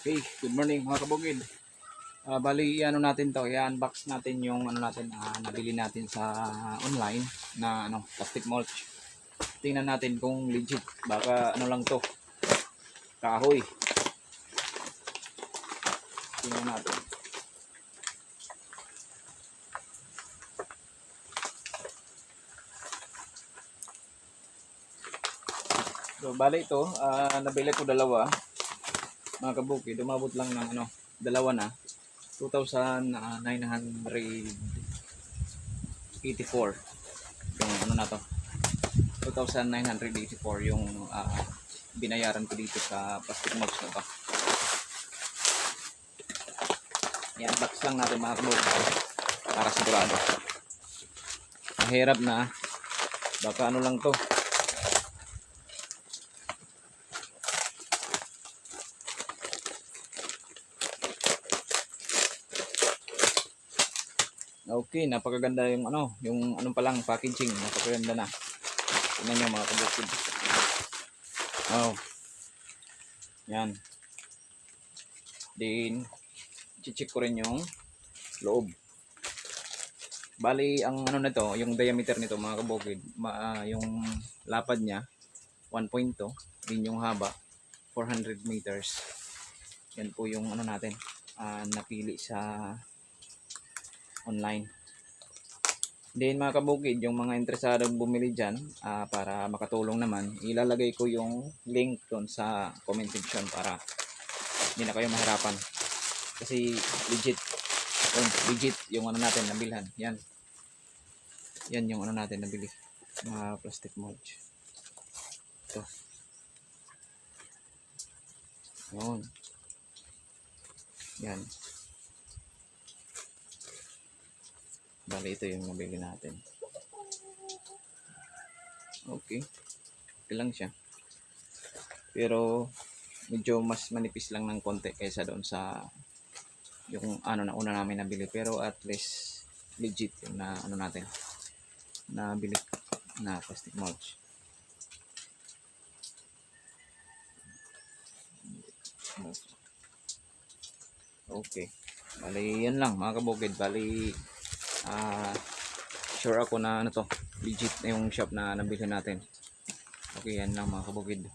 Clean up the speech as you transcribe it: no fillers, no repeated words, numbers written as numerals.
Okay, good morning mga kabugid. Bali, ano natin to, i-unbox natin yung ano natin, nabili natin sa online na plastic mulch. Tingnan natin kung legit, baka ano lang to, kahoy. Tingnan natin. So, bali ito, nabili ko dalawa mga kabukid. Umabot lang ng dalawa na 2,984 yung na to, 2,984 yung binayaran ko dito sa plastic mulch na to. Yan, box lang natin mga kabukid para sigurado. Mahirap na, baka ano lang to, okay, napakaganda yung yung pa lang packaging, napakaganda na. Tingnan niyo mga kabukid. Oh. Yan. Din check ko rin yung loob. Bali ang nito, yung diameter nito mga kabukid, yung lapad niya 1.2, din yung haba 400 meters. Yan po yung natin, napili sa online. Then mga kabukid, yung mga interesadong bumili dyan, para makatulong naman, ilalagay ko yung link doon sa comment section para hindi na kayo mahirapan. Kasi legit yung natin nabilhan. Yan yung natin nabili, mga plastic mulch. Ito. Yun. Yan. Bali ito yung nabili natin. Okay. Okay lang siya. Pero medyo mas manipis lang ng konti kaysa doon sa yung na una namin nabili. Pero at least legit yung natin nabili na plastic mulch. Okay. Bali yan lang mga kabukid. Bali sure ako na legit na yung shop na nabili natin. Okay, yan lang mga kabukid.